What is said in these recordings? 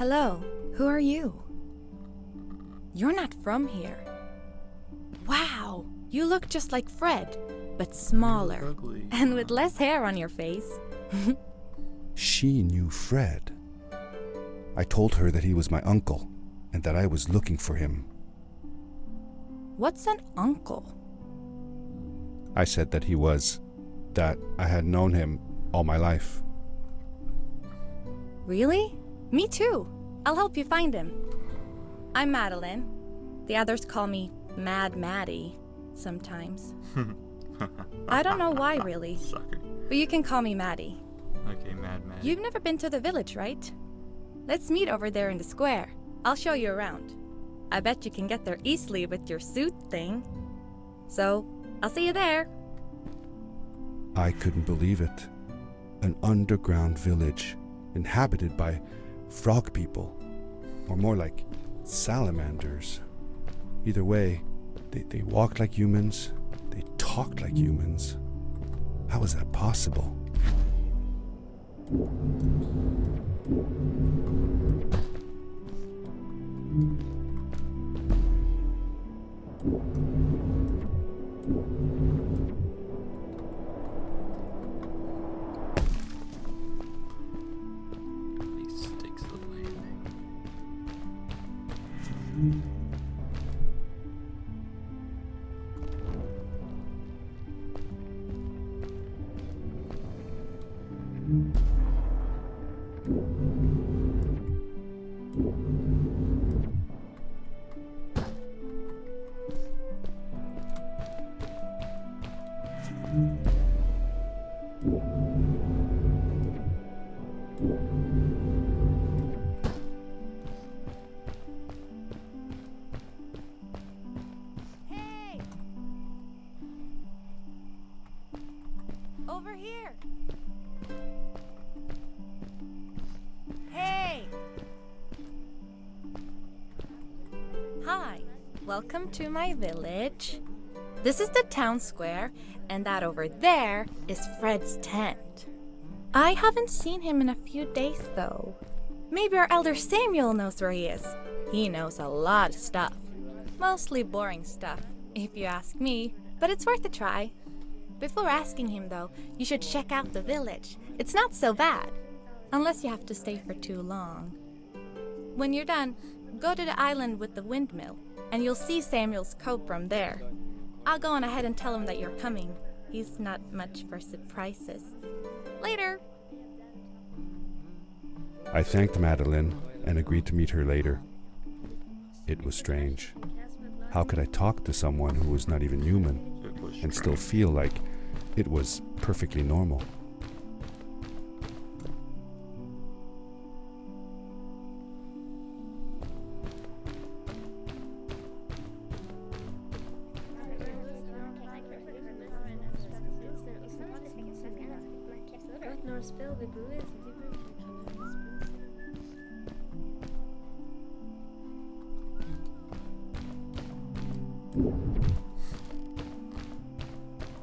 Hello, who are you? You're not from here. Wow, you look just like Fred, but smaller Ugly. and with less hair on your face. She knew Fred. I told her that he was my uncle and that I was looking for him. What's an uncle? I said that that I had known him all my life. Really? Me too. I'll help you find him. I'm Madeline. The others call me Mad Maddie sometimes. I don't know why, really. Sucker. But you can call me Maddie. Okay, Mad Maddie. You've never been to the village, right? Let's meet over there in the square. I'll show you around. I bet you can get there easily with your suit thing. So, I'll see you there. I couldn't believe it. An underground village inhabited by frog people, or more like salamanders. Either way, they walked like humans, they talked like humans. How is that possible? These sticks look like Hey! Over here! Hey! Hi, welcome to my village. This is the town square, and that over there is Fred's tent. I haven't seen him in a few days, though. Maybe our elder Samuel knows where he is. He knows a lot of stuff. Mostly boring stuff, if you ask me, but it's worth a try. Before asking him, though, you should check out the village. It's not so bad, unless you have to stay for too long. When you're done, go to the island with the windmill, and you'll see Samuel's cove from there. I'll go on ahead and tell him that you're coming. He's not much for surprises. Later! I thanked Madeline and agreed to meet her later. It was strange. How could I talk to someone who was not even human it was and still feel like it was perfectly normal?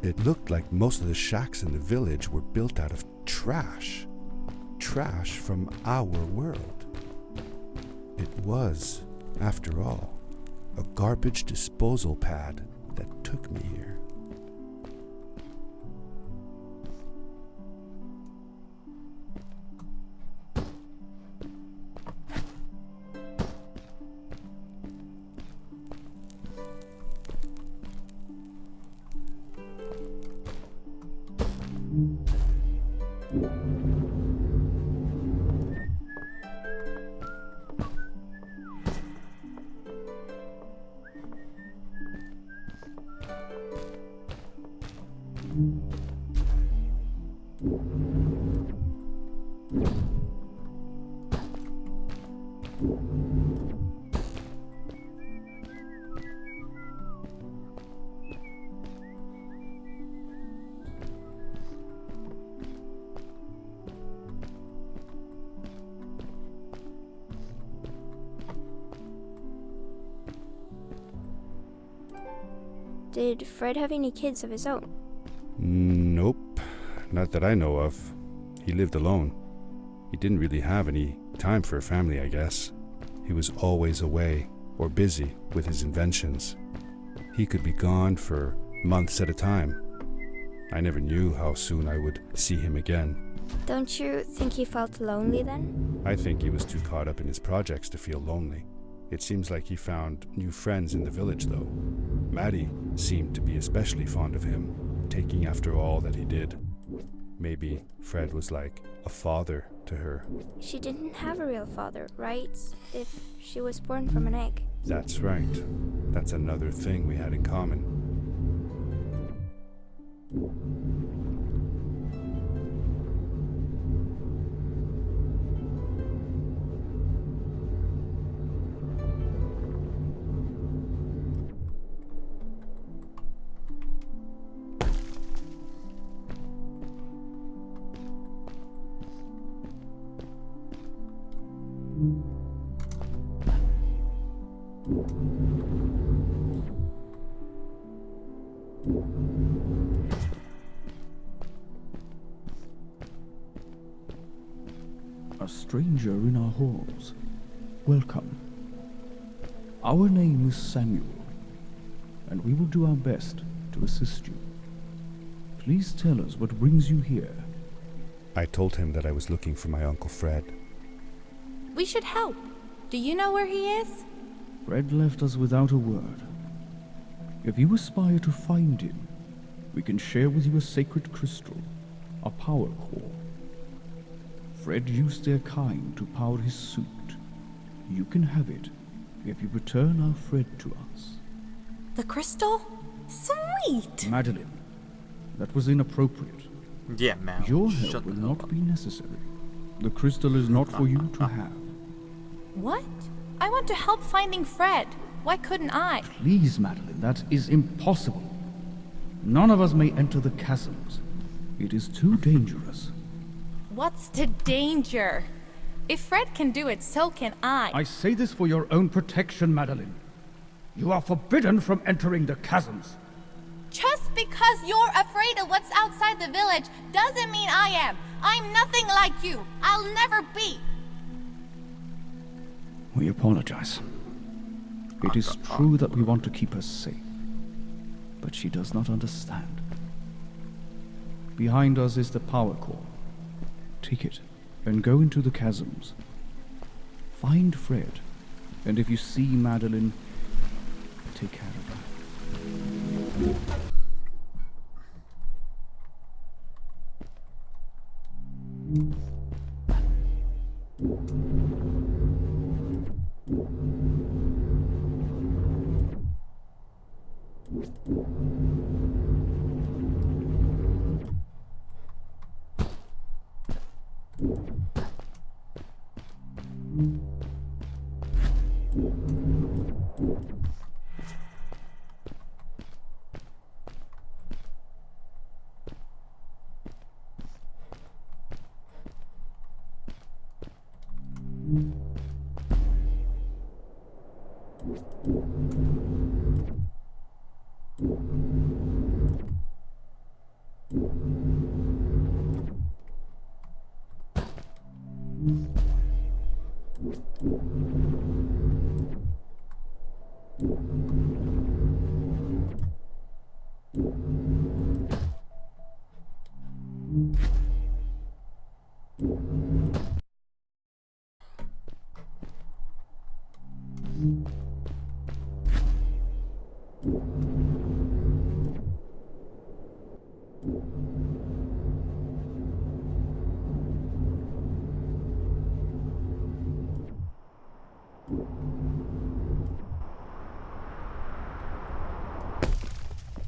It looked like most of the shacks in the village were built out of trash. Trash from our world. It was, after all, a garbage disposal pad that took me here. Did Fred have any kids of his own? Nope, not that I know of. He lived alone. He didn't really have any make time for a family, I guess. He was always away or busy with his inventions. He could be gone for months at a time. I never knew how soon I would see him again. Don't you think he felt lonely then? I think he was too caught up in his projects to feel lonely. It seems like he found new friends in the village, though. Maddie seemed to be especially fond of him, taking after all that he did. Maybe Fred was like a father to her. She didn't have a real father, right? If she was born from an egg. That's right. That's another thing we had in common. A stranger in our halls. Welcome. Our name is Samuel, and we will do our best to assist you. Please tell us what brings you here. I told him that I was looking for my Uncle Fred. We should help. Do you know where he is? Fred left us without a word. If you aspire to find him, we can share with you a sacred crystal, a power core. Fred used their kind to power his suit. You can have it if you return our Fred to us. The crystal? Sweet! Madeline, that was inappropriate. Yeah, man. Your Shut help will the hell not up. be necessary. The crystal is not for you to have. What? I want to help finding Fred. Why couldn't I? Please, Madeline, that is impossible. None of us may enter the chasms. It is too dangerous. What's the danger? If Fred can do it, so can I. I say this for your own protection, Madeline. You are forbidden from entering the chasms. Just because you're afraid of what's outside the village doesn't mean I am. I'm nothing like you. I'll never be. We apologize. It is true that we want to keep her safe, but she does not understand. Behind us is the power core. Take it and go into the chasms. Find Fred, and if you see Madeline, take care of her.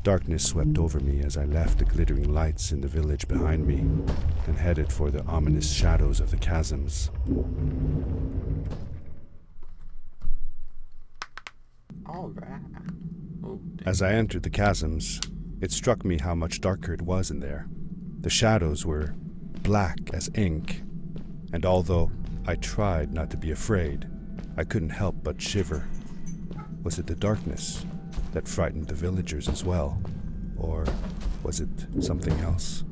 Darkness swept over me as I left the glittering lights in the village behind me and headed for the ominous shadows of the chasms. Alright. Oh, damn. As I entered the chasms, it struck me how much darker it was in there. The shadows were black as ink, and although I tried not to be afraid, I couldn't help but shiver. Was it the darkness that frightened the villagers as well? Or was it something else?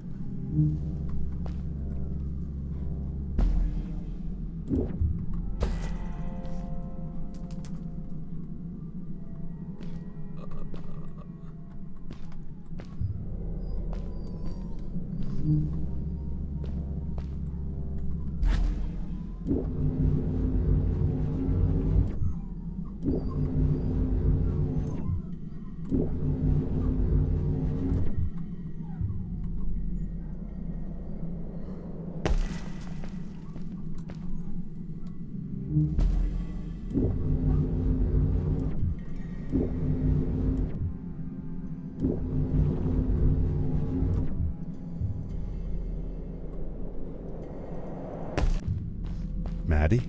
Maddie?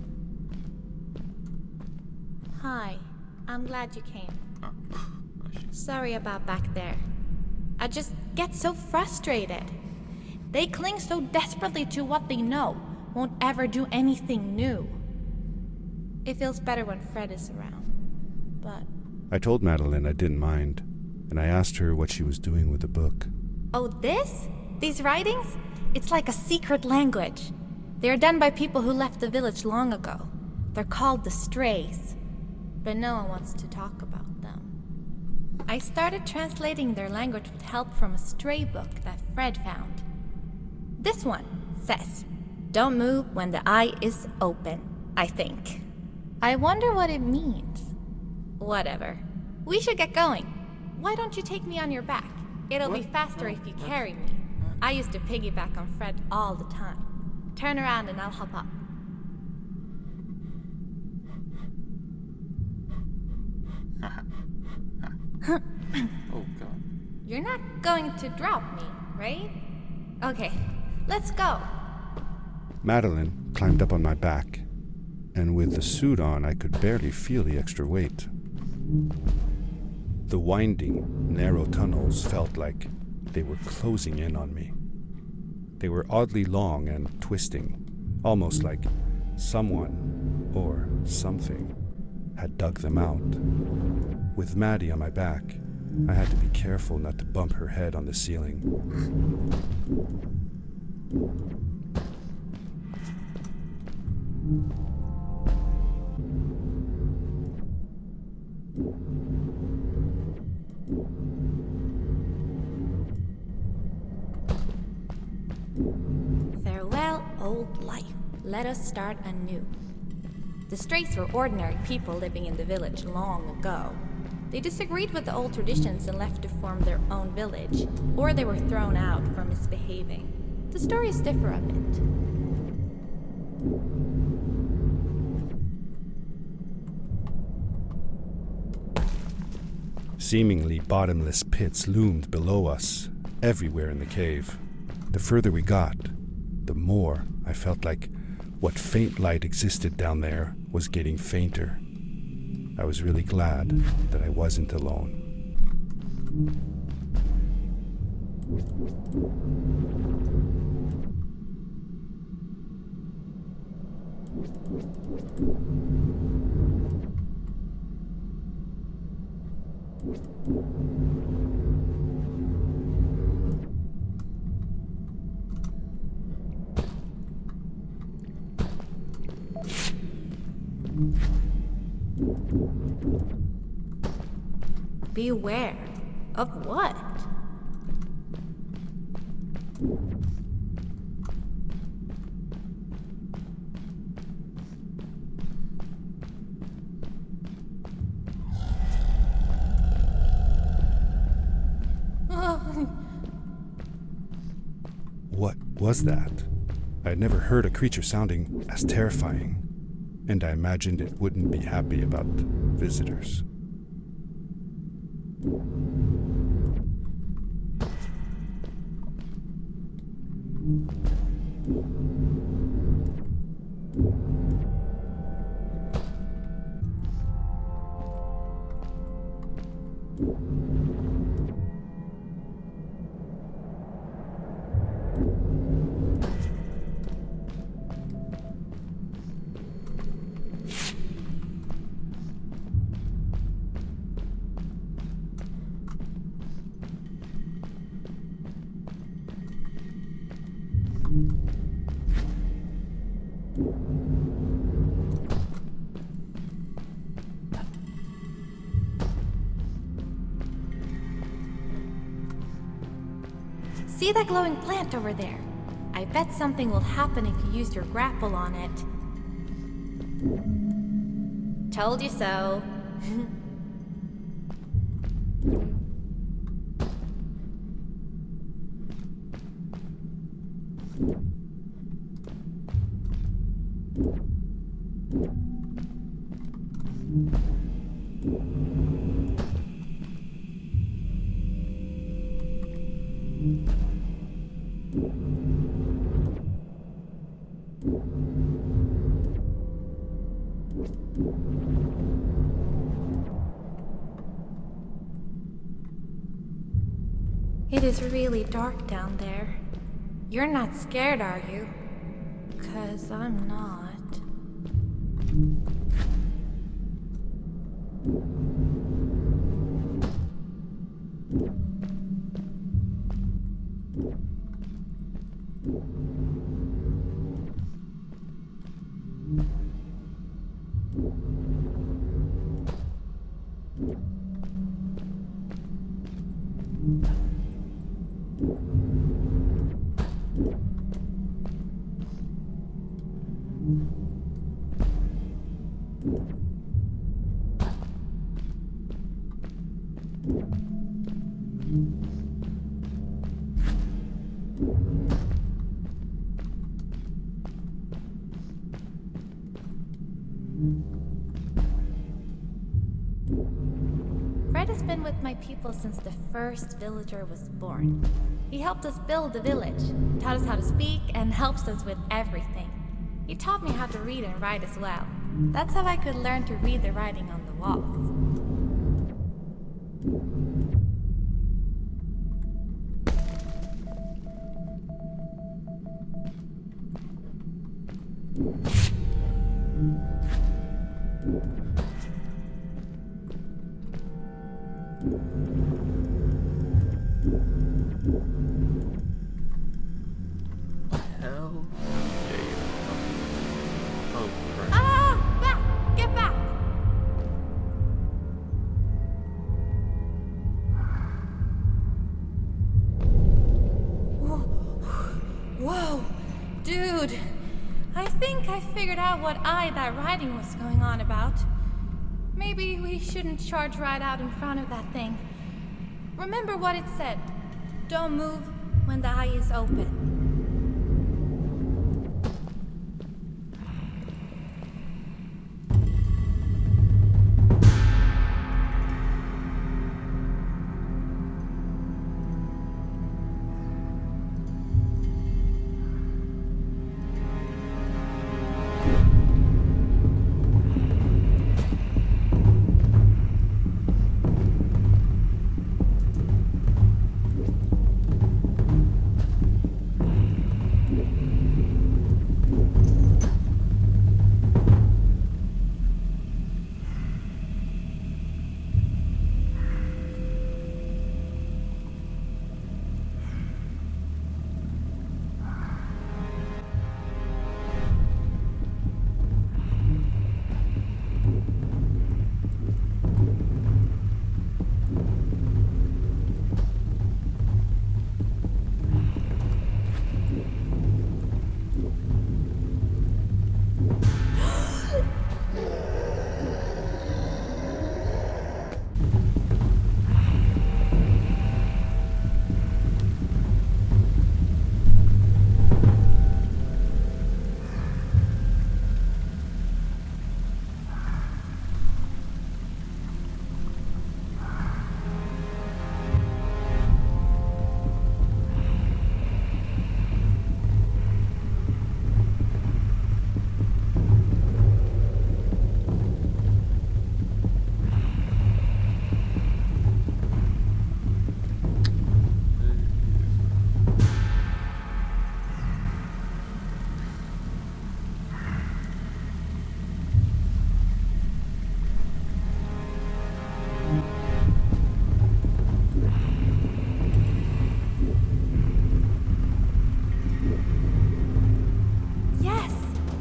Hi, I'm glad you came. Oh, she's... Sorry about back there. I just get so frustrated. They cling so desperately to what they know, won't ever do anything new. It feels better when Fred is around, but... I told Madeline I didn't mind, and I asked her what she was doing with the book. Oh, this? These writings? It's like a secret language. They are done by people who left the village long ago. They're called the Strays, but no one wants to talk about them. I started translating their language with help from a stray book that Fred found. This one says, "Don't move when the eye is open," I think. I wonder what it means. Whatever. We should get going. Why don't you take me on your back? It'll be faster if you carry me. I used to piggyback on Fred all the time. Turn around and I'll hop up. Oh, God. You're not going to drop me, right? Okay, let's go. Madeline climbed up on my back, and with the suit on, I could barely feel the extra weight. The winding, narrow tunnels felt like they were closing in on me. They were oddly long and twisting, almost like someone or something had dug them out. With Maddie on my back, I had to be careful not to bump her head on the ceiling. Farewell, old life. Let us start anew. The Strays were ordinary people living in the village long ago. They disagreed with the old traditions and left to form their own village, or they were thrown out for misbehaving. The stories differ a bit. Seemingly bottomless pits loomed below us, everywhere in the cave. The further we got, the more I felt like what faint light existed down there was getting fainter. I was really glad that I wasn't alone. Beware of what? What was that? I had never heard a creature sounding as terrifying, and I imagined it wouldn't be happy about visitors. See that glowing plant over there? I bet something will happen if you use your grapple on it. Told you so. It is really dark down there. You're not scared, are you? 'Cause I'm not. Fred has been with my people since the first villager was born. He helped us build the village, taught us how to speak, and helps us with everything. He taught me how to read and write as well. That's how I could learn to read the writing on the walls. Hell? Yeah, yeah. Oh, right. Ah! Back! Get back! Whoa! Dude! I think I figured out what that writing was going on about. Maybe we shouldn't charge right out in front of that thing. Remember what it said. Don't move when the eye is open.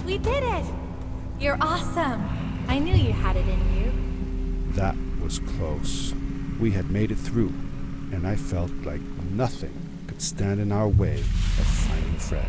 We did it! You're awesome! I knew you had it in you. That was close. We had made it through, and I felt like nothing could stand in our way of finding Fred.